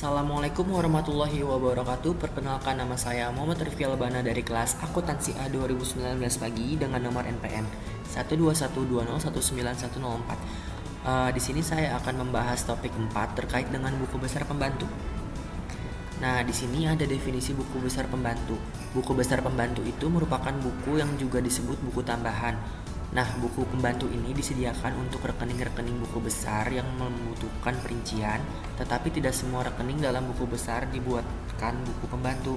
Assalamualaikum warahmatullahi wabarakatuh. Perkenalkan, nama saya Muhammad Rifki Albana dari kelas Akuntansi A 2019 pagi dengan nomor NPM 12120191104. Di sini saya akan membahas topik 4 terkait dengan buku besar pembantu. Nah, di sini ada definisi buku besar pembantu. Buku besar pembantu itu merupakan buku yang juga disebut buku tambahan. Nah, buku pembantu ini disediakan untuk rekening-rekening buku besar yang membutuhkan perincian, tetapi tidak semua rekening dalam buku besar dibuatkan buku pembantu.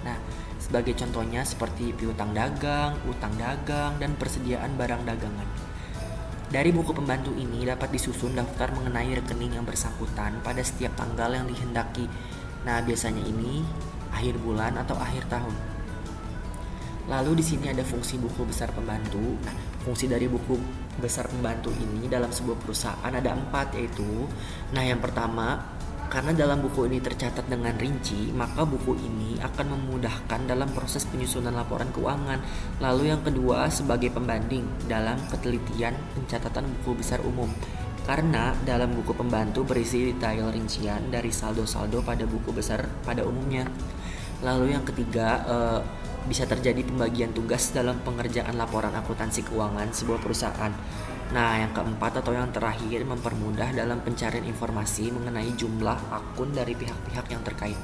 Nah, sebagai contohnya seperti piutang dagang, utang dagang, dan persediaan barang dagangan. Dari buku pembantu ini dapat disusun daftar mengenai rekening yang bersangkutan pada setiap tanggal yang dihendaki. Nah, biasanya ini akhir bulan atau akhir tahun. Lalu di sini ada fungsi buku besar pembantu. Nah, fungsi dari buku besar pembantu ini dalam sebuah perusahaan ada 4, yaitu yang pertama, karena dalam buku ini tercatat dengan rinci, maka buku ini akan memudahkan dalam proses penyusunan laporan keuangan. Lalu yang kedua, sebagai pembanding dalam ketelitian pencatatan buku besar umum. Karena dalam buku pembantu berisi detail rincian dari saldo-saldo pada buku besar pada umumnya. Lalu yang ketiga, bisa terjadi pembagian tugas dalam pengerjaan laporan akuntansi keuangan sebuah perusahaan. Nah, yang keempat atau yang terakhir, mempermudah dalam pencarian informasi mengenai jumlah akun dari pihak-pihak yang terkait.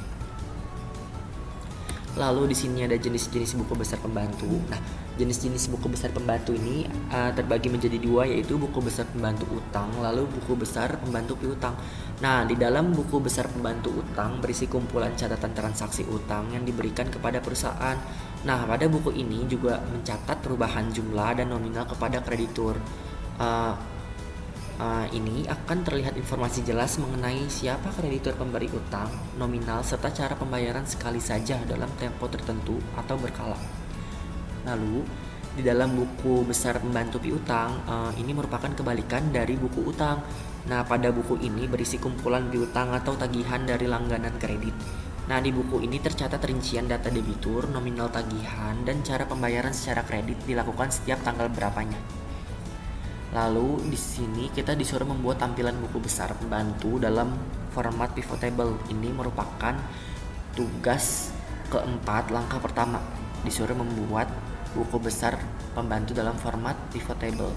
Lalu di sini ada jenis-jenis buku besar pembantu. Nah, jenis-jenis buku besar pembantu ini terbagi menjadi 2, yaitu buku besar pembantu utang, lalu buku besar pembantu piutang. Nah, di dalam buku besar pembantu utang berisi kumpulan catatan transaksi utang yang diberikan kepada perusahaan. Nah, pada buku ini juga mencatat perubahan jumlah dan nominal kepada kreditur. Ini akan terlihat informasi jelas mengenai siapa kreditur pemberi utang, nominal, serta cara pembayaran sekali saja dalam tempo tertentu atau berkala. Lalu, di dalam buku besar pembantu piutang, ini merupakan kebalikan dari buku utang. Nah, pada buku ini berisi kumpulan piutang atau tagihan dari langganan kredit. Nah, di buku ini tercatat rincian data debitur, nominal tagihan, dan cara pembayaran secara kredit dilakukan setiap tanggal berapanya. Lalu di sini kita disuruh membuat tampilan buku besar pembantu dalam format pivot table. Ini merupakan tugas keempat, langkah pertama. Disuruh membuat buku besar pembantu dalam format pivot table.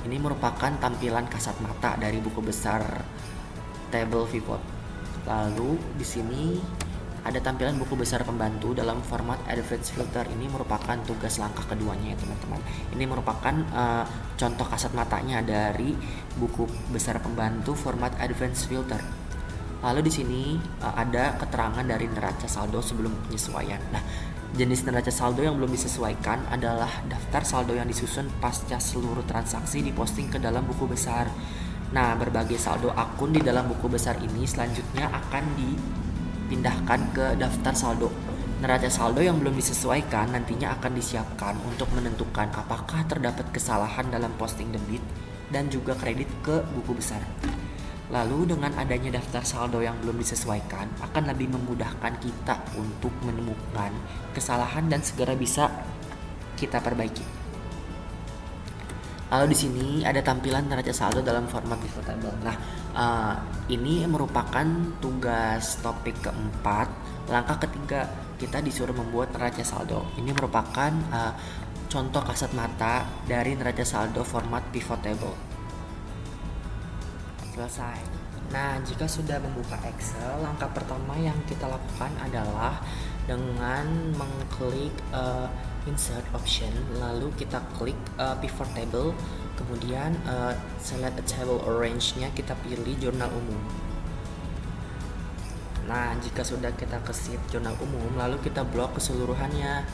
Ini merupakan tampilan kasat mata dari buku besar table pivot. Lalu di sini ada tampilan buku besar pembantu dalam format advanced filter. Ini merupakan tugas langkah keduanya ya teman-teman. Ini merupakan contoh kasat matanya dari buku besar pembantu format advanced filter. Lalu di sini ada keterangan dari neraca saldo sebelum penyesuaian. Nah, jenis neraca saldo yang belum disesuaikan adalah daftar saldo yang disusun pasca seluruh transaksi diposting ke dalam buku besar. Nah, berbagai saldo akun di dalam buku besar ini selanjutnya akan dipindahkan ke daftar saldo. Neraca saldo yang belum disesuaikan nantinya akan disiapkan untuk menentukan apakah terdapat kesalahan dalam posting debit dan juga kredit ke buku besar. Lalu dengan adanya daftar saldo yang belum disesuaikan akan lebih memudahkan kita untuk menemukan kesalahan dan segera bisa kita perbaiki. Lalu di sini ada tampilan neraca saldo dalam format pivot table. Nah, ini merupakan tugas topik keempat. Langkah ketiga, kita disuruh membuat neraca saldo. Ini merupakan contoh kasat mata dari neraca saldo format pivot table. Selesai. Nah, jika sudah membuka Excel, langkah pertama yang kita lakukan adalah dengan mengklik insert option, lalu kita klik pivot table, kemudian select a table arrange-nya kita pilih jurnal umum. Nah, jika sudah kita kesit jurnal umum, lalu kita blok keseluruhannya,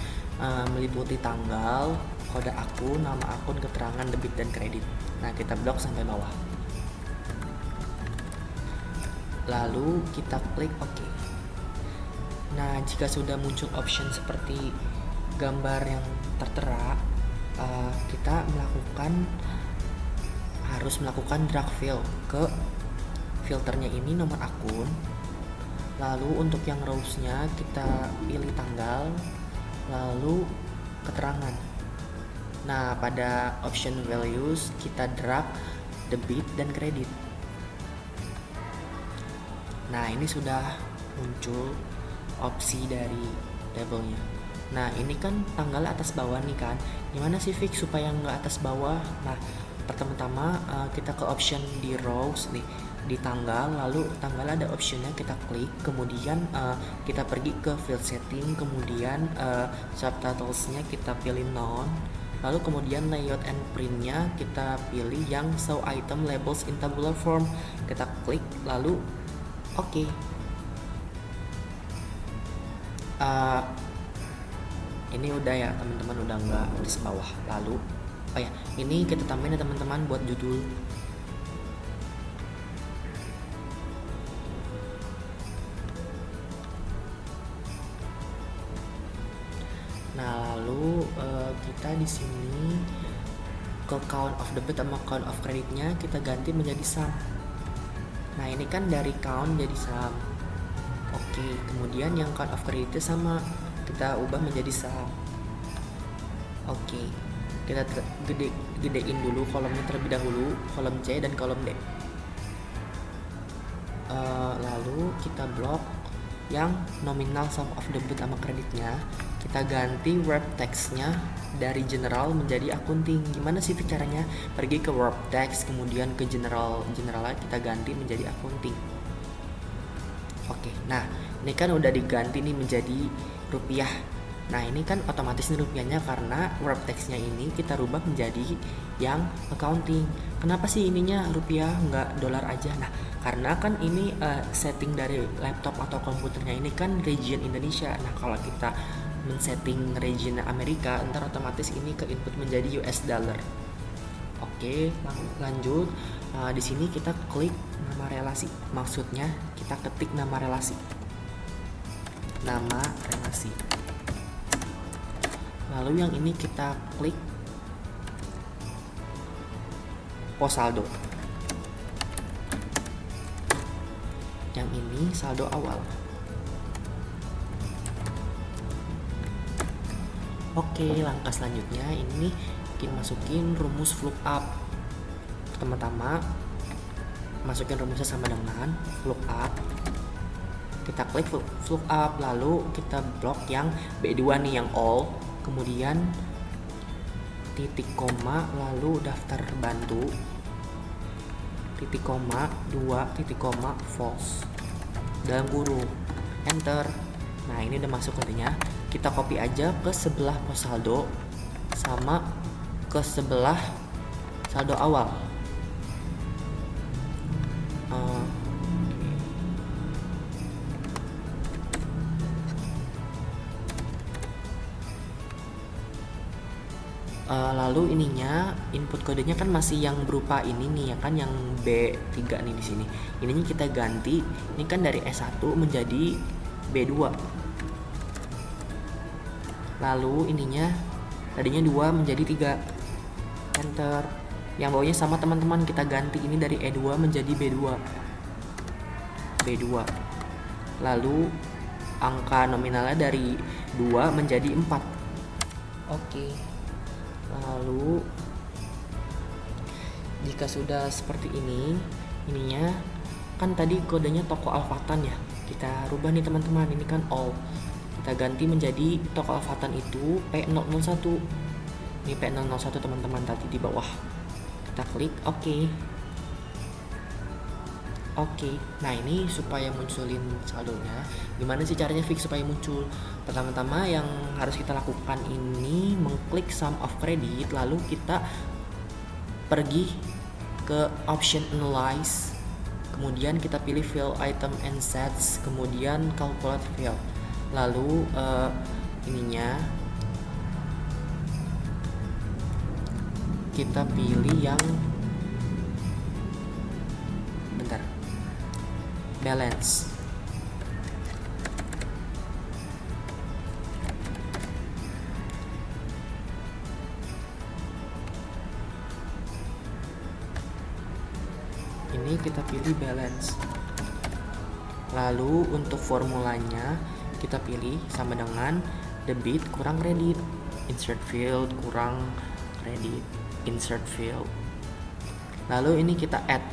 meliputi tanggal, kode akun, nama akun, keterangan debit dan kredit. Nah, kita blok sampai bawah. Lalu kita klik OK. Nah, jika sudah muncul option seperti gambar yang tertera, kita harus melakukan drag fill ke filternya ini nomor akun. Lalu untuk yang rows-nya kita pilih tanggal, lalu keterangan. Nah, pada option values kita drag debit dan kredit. Nah, ini sudah muncul opsi dari labelnya. Nah, ini kan tanggal atas bawah nih kan. Gimana sih fix supaya nggak atas bawah? Nah, pertama-tama kita ke option di rows nih, di tanggal, lalu tanggal ada optionnya, kita klik, kemudian kita pergi ke field setting, kemudian subtitlesnya kita pilih none, lalu kemudian layout and printnya kita pilih yang show item labels in tabular form, kita klik, lalu oke. Ini udah ya teman-teman, udah nggak di bawah. Lalu oh ya, ini kita tambahin ya teman-teman buat judul. Nah, lalu kita di sini ke count of debit sama count of creditnya kita ganti menjadi sum. Nah, ini kan dari count jadi sum. Oke, kemudian yang count of creditnya sama, kita ubah menjadi sum. Oke, kita gedein dulu kolomnya terlebih dahulu, kolom C dan kolom D. Lalu kita blok yang nominal sum of debit sama kreditnya, kita ganti wrap text-nya dari general menjadi accounting. Gimana sih caranya? Pergi ke wrap text, kemudian ke generalnya kita ganti menjadi accounting. Oke, nah ini kan udah diganti nih menjadi rupiah. Nah, ini kan otomatis nih rupiahnya karena wrap text-nya ini kita rubah menjadi yang accounting. Kenapa sih ininya rupiah nggak dolar aja? Nah, karena kan ini setting dari laptop atau komputernya ini kan region Indonesia. Nah, kalau kita men-setting region Amerika, ntar otomatis ini ke input menjadi US dollar. Oke, lanjut. Di sini kita klik nama relasi. Maksudnya kita ketik nama relasi. Nama relasi. Lalu yang ini kita klik pos saldo. Yang ini saldo awal. Oke, langkah selanjutnya ini kita masukin rumus lookup. Pertama-tama masukin rumusnya sama dengan lookup. Kita klik lookup, lalu kita blok yang B2 nih, yang all, kemudian titik koma, lalu daftar bantu, titik koma 2 titik koma false dalam kurung, enter. Nah, ini udah masuk kodenya. Kita copy aja ke sebelah pos saldo sama ke sebelah saldo awal. Lalu ininya input kodenya kan masih yang berupa ini nih ya kan, yang B3 nih di sini. Ininya kita ganti, ini kan dari S1 menjadi B2. Lalu ininya tadinya 2 menjadi 3. Enter. Yang bawahnya sama teman-teman, kita ganti ini dari E2 menjadi B2. Lalu angka nominalnya dari 2 menjadi 4. Oke. Lalu jika sudah seperti ini, ininya kan tadi kodenya toko Alfatan ya, kita rubah nih teman-teman, ini kan all, kita ganti menjadi toko Alfatan itu P001. Ini P001 teman-teman tadi di bawah, kita klik oke. Nah ini supaya munculin saldonya, gimana sih caranya fix supaya muncul? Pertama-tama yang harus kita lakukan ini mengklik sum of credit, lalu kita pergi ke option analyze, kemudian kita pilih fill item and sets, kemudian calculate fill, lalu ininya kita pilih yang balance. Ini kita pilih balance. Lalu untuk formulanya kita pilih sama dengan debit kurang credit, insert field kurang credit, insert field. Lalu ini kita add.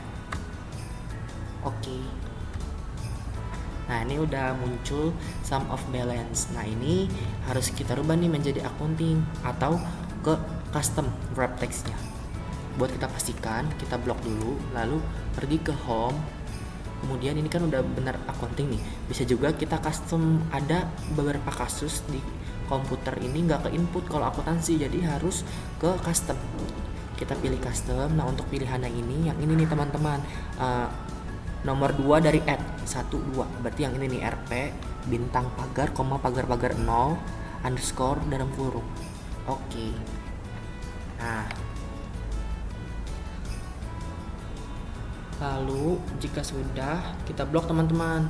Oke. Nah, ini udah muncul sum of balance. Nah, ini harus kita rubah nih menjadi accounting atau ke custom wrap text-nya. Buat kita pastikan, kita blok dulu, lalu pergi ke home. Kemudian ini kan udah benar accounting nih. Bisa juga kita custom, ada beberapa kasus di komputer ini nggak ke input kalau akuntansi, jadi harus ke custom. Kita pilih custom. Nah, untuk pilihan yang ini nih teman-teman, nomor 2 dari add 1 2, berarti yang ini nih RP bintang pagar, koma pagar 0 underscore dalam kurung. Oke. Nah, lalu jika sudah, kita blok teman-teman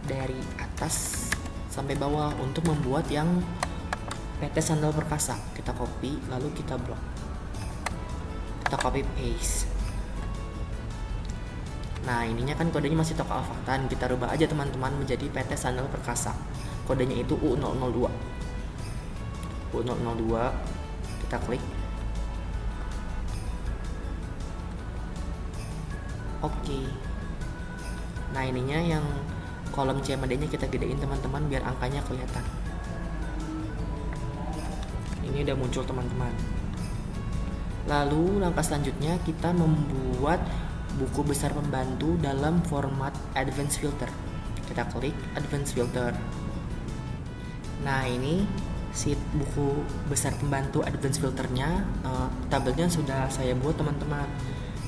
dari atas sampai bawah untuk membuat yang PT Sandal Perkasa. Kita copy lalu kita blok, kita copy paste. Nah, ininya kan kodenya masih Toko Alfatan, kita rubah aja teman-teman menjadi PT Sandal Perkasa. Kodenya itu U002. U002, kita klik. Oke. Nah, ininya yang kolom CMD-nya kita gedein teman-teman biar angkanya kelihatan. Ini udah muncul teman-teman. Lalu langkah selanjutnya kita membuat buku besar pembantu dalam format advanced filter. Kita klik advanced filter. Nah, ini sheet buku besar pembantu advanced filternya, tabelnya sudah saya buat teman-teman.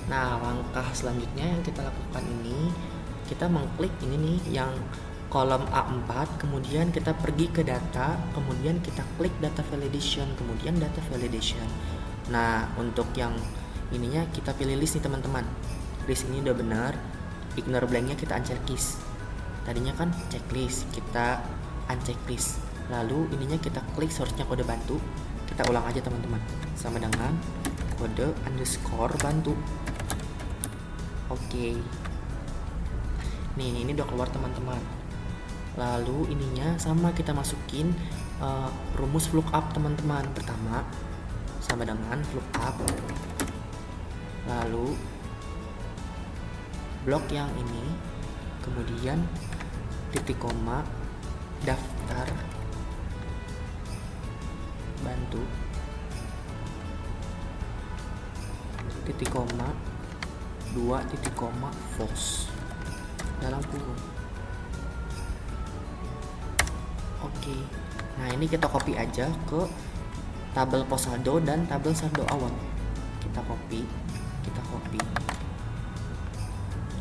Nah, langkah selanjutnya yang kita lakukan ini, kita mengklik ini nih yang kolom A4, kemudian kita pergi ke data, kemudian kita klik data validation, kemudian data validation. Nah, untuk yang ininya kita pilih list nih teman-teman. List ini udah benar, ignore blanknya kita uncheck list. Tadinya kan checklist, kita uncheck list. Lalu ininya kita klik source-nya kode bantu. Kita ulang aja teman-teman, sama dengan kode underscore bantu. Oke. Nih, ini udah keluar teman-teman. Lalu ininya sama, kita masukin rumus lookup teman-teman. Pertama sama dengan lookup, lalu blok yang ini, kemudian titik koma daftar bantu, titik koma 2 titik koma false dalam kurung. Oke. Nah, ini kita copy aja ke tabel pos saldo dan tabel saldo awal. Kita copy.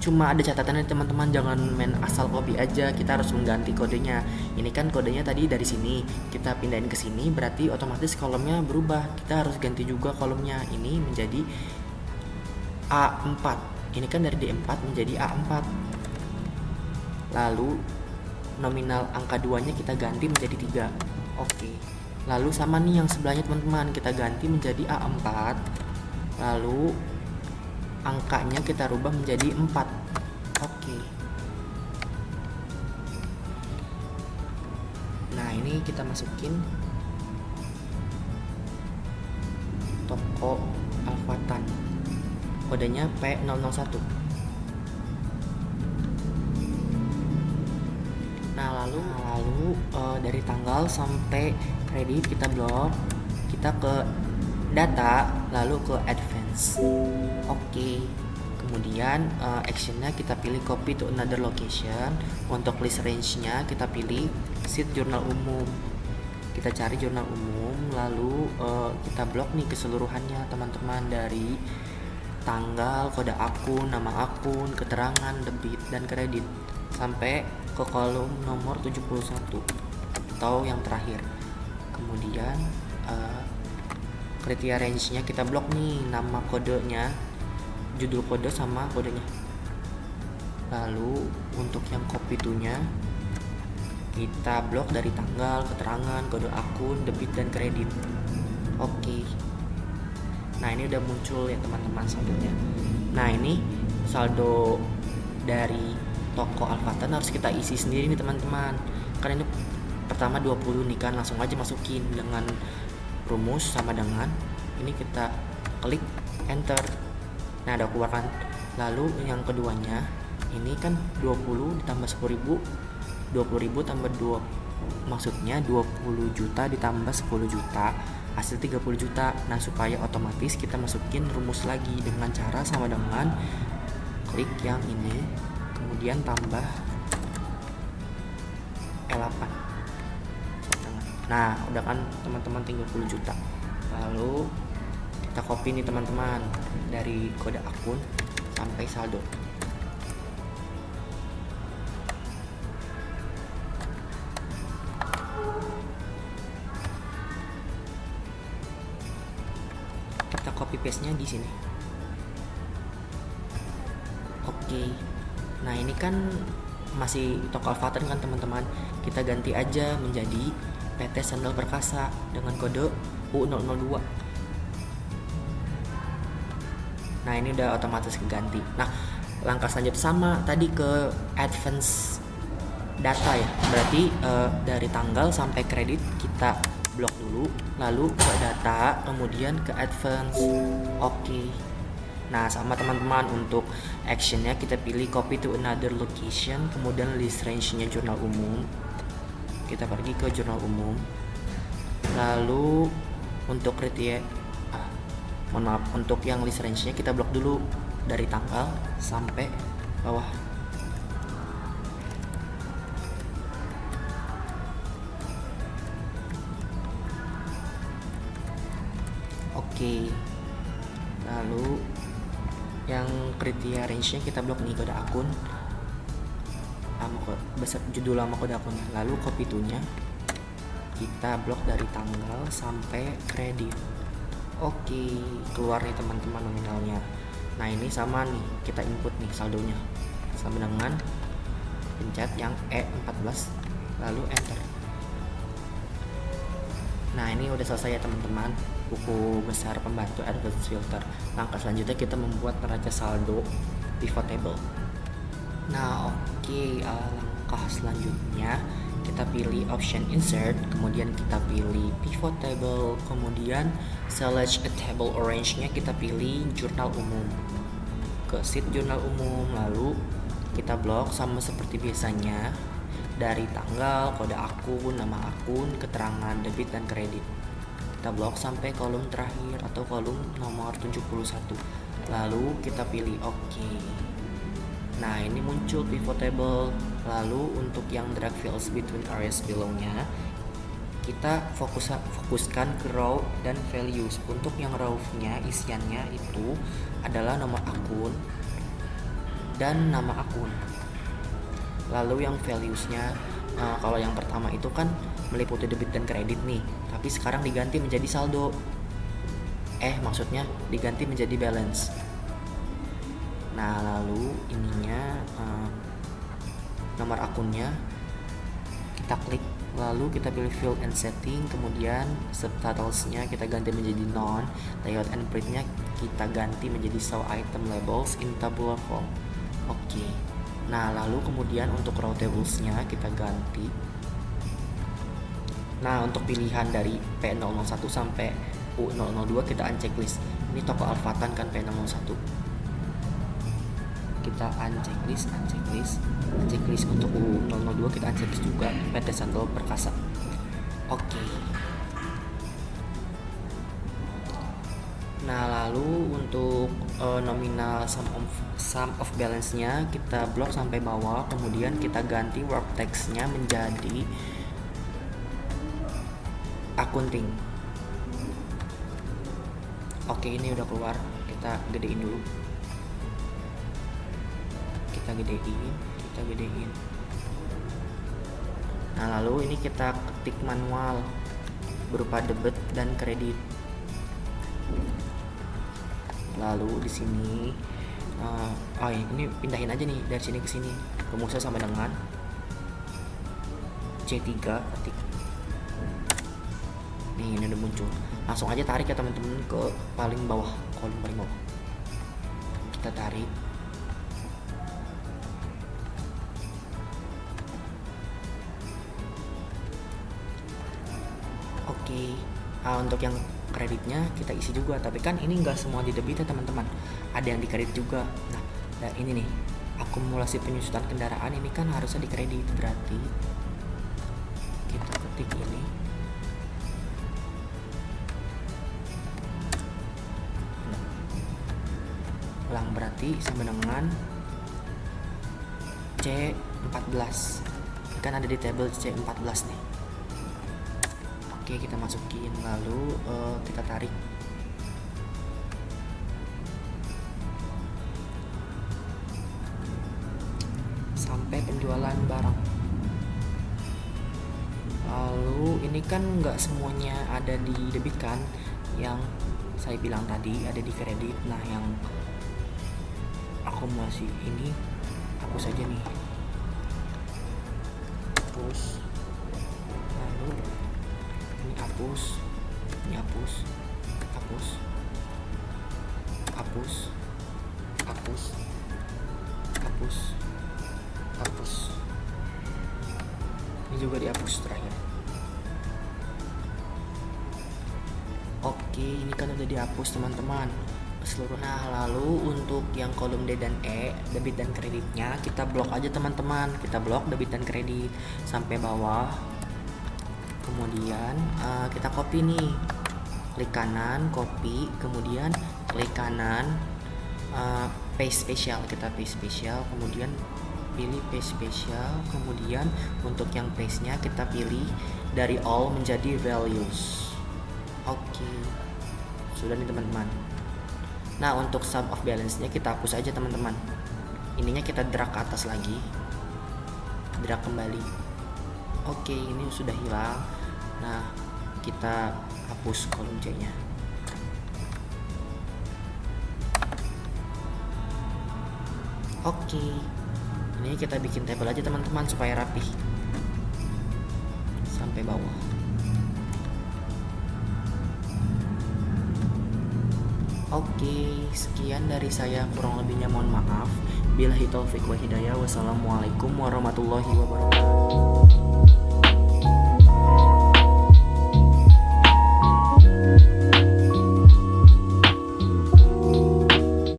Cuma ada catatannya teman-teman, jangan main asal copy aja, kita harus mengganti kodenya. Ini kan kodenya tadi dari sini, kita pindahin ke sini, berarti otomatis kolomnya berubah. Kita harus ganti juga kolomnya, ini menjadi A4. Ini kan dari D4 menjadi A4. Lalu nominal angka 2-nya kita ganti menjadi 3. Oke. Lalu sama nih yang sebelahnya teman-teman, kita ganti menjadi A4. Lalu angkanya kita rubah menjadi 4. Oke. Nah, ini kita masukin Toko Alfatan, kodenya P001. Nah, lalu dari tanggal sampai kredit kita blok, kita ke data, lalu ke advance. Oke. Kemudian actionnya kita pilih copy to another location. Untuk list range-nya kita pilih sheet jurnal umum. Kita cari jurnal umum, lalu kita blok nih keseluruhannya teman-teman, dari tanggal, kode akun, nama akun, keterangan, debit dan kredit sampai ke kolom nomor 71 atau yang terakhir. Kemudian kriteria range-nya kita blok nih, nama kodenya, judul kode sama kodenya. Lalu untuk yang copy to-nya kita blok dari tanggal, keterangan, kode akun, debit dan kredit. Oke. Nah, ini udah muncul ya teman-teman saldonya. Nah, ini saldo dari Toko Alfatan harus kita isi sendiri nih teman-teman. Karena ini pertama 20 nih kan, langsung aja masukin dengan rumus sama dengan ini, kita klik enter. Nah, ada keluar kan. Lalu yang keduanya ini kan 20 ditambah 10.000, 20.000 tambah 2, maksudnya 20 juta ditambah 10 juta, hasil 30 juta. Nah, supaya otomatis kita masukin rumus lagi dengan cara sama dengan klik yang ini, kemudian tambah L8. Nah, udah kan teman-teman, 30 juta. Lalu kita copy nih teman-teman dari kode akun sampai saldo. Kita copy paste-nya di sini. Oke. Nah, ini kan masih toko Alfatan kan teman-teman. Kita ganti aja menjadi PT Sandal Perkasa dengan kode U002. Nah, ini udah otomatis keganti. Nah, langkah selanjutnya sama tadi ke advance data ya. Berarti dari tanggal sampai kredit kita blok dulu, lalu ke data, kemudian ke advance. Oke. Nah, sama teman-teman, untuk actionnya kita pilih copy to another location, kemudian list range-nya jurnal umum. Kita pergi ke jurnal umum. Lalu untuk kriteria, untuk yang list range-nya kita blok dulu dari tanggal sampai bawah. Oke. Lalu yang kriteria range-nya kita blok nih, kode akun, besar judul nama kode akunnya. Lalu copy to-nya kita blok dari tanggal sampai kredit. Oke, keluar nih teman-teman nominalnya. Nah, ini sama nih, kita input nih saldonya sama dengan pencet yang E14 lalu enter. Nah, ini udah selesai ya teman-teman, buku besar pembantu advance filter. Langkah selanjutnya kita membuat neraca saldo pivot table. Nah, oke, langkah selanjutnya kita pilih option insert, kemudian kita pilih pivot table, kemudian select a table orange-nya kita pilih jurnal umum, ke sheet jurnal umum. Lalu kita blok sama seperti biasanya dari tanggal, kode akun, nama akun, keterangan debit dan kredit. Kita blok sampai kolom terakhir atau kolom nomor 71. Lalu kita pilih oke. Nah, ini muncul pivot table. Lalu untuk yang drag fields between areas below-nya kita fokuskan ke row dan values. Untuk yang row-nya isiannya itu adalah nomor akun dan nama akun. Lalu yang values-nya, kalau yang pertama itu kan meliputi debit dan kredit nih, tapi sekarang diganti menjadi saldo. Maksudnya diganti menjadi balance. Nah, lalu ininya nomor akunnya kita klik, lalu kita pilih field and setting, kemudian subtitles-nya kita ganti menjadi none, layout and print-nya kita ganti menjadi show item labels in tabular form. Oke. Nah, lalu kemudian untuk row tables-nya kita ganti. Nah, untuk pilihan dari P001 sampai U002 kita uncheck list. Ini toko Alfatan kan P001. Kita uncheck list. Untuk U002 kita uncheck list juga, PT Sandal Perkasa. Oke. Nah, lalu untuk nominal sum of balance-nya kita blok sampai bawah, kemudian kita ganti work text-nya menjadi accounting. Oke, ini udah keluar, kita gedein dulu. Kita gedein. Nah, lalu ini kita ketik manual berupa debit dan kredit. Lalu di sini ini pindahin aja nih dari sini ke sini, rumusnya sama dengan C3 ketik. Nih, ini udah muncul. Langsung aja tarik ya teman-teman ke paling bawah, kolom paling bawah. Kita tarik. Oke. Untuk yang kreditnya kita isi juga, tapi kan ini enggak semua di debit ya teman-teman, ada yang di kredit juga. Nah, ini nih akumulasi penyusutan kendaraan ini kan harusnya dikredit, berarti kita ketik ini. Ulang, berarti sama dengan C14. Kan ada di table C14 nih. Oke, kita masukin, lalu kita tarik. Sampai penjualan barang. Lalu ini kan nggak semuanya ada di debit kan, yang saya bilang tadi ada di kredit. Nah, yang akumulasi ini hapus aja nih, hapus. Lalu ini hapus, ini hapus, hapus, hapus, hapus, hapus, hapus. Ini juga dihapus terakhir. Oke, ini kan udah dihapus teman-teman keseluruhan. Nah, lalu untuk yang kolom D dan E, debit dan kreditnya, kita blok aja teman-teman. Kita blok debit dan kredit sampai bawah. Kemudian kita copy nih, klik kanan copy, kemudian klik kanan paste spesial. Kita paste spesial, kemudian pilih paste spesial, kemudian untuk yang paste nya kita pilih dari all menjadi values. Oke, sudah nih teman-teman. Nah, untuk sum of balance nya kita hapus aja teman-teman. Ininya kita drag ke atas lagi, drag kembali. Oke, ini sudah hilang. Nah, kita hapus kolom C nya. Oke, ini kita bikin table aja teman-teman supaya rapih sampai bawah. Oke, sekian dari saya, kurang lebihnya mohon maaf. Billahi taufik wa hidayah. Wassalamualaikum warahmatullahi wabarakatuh.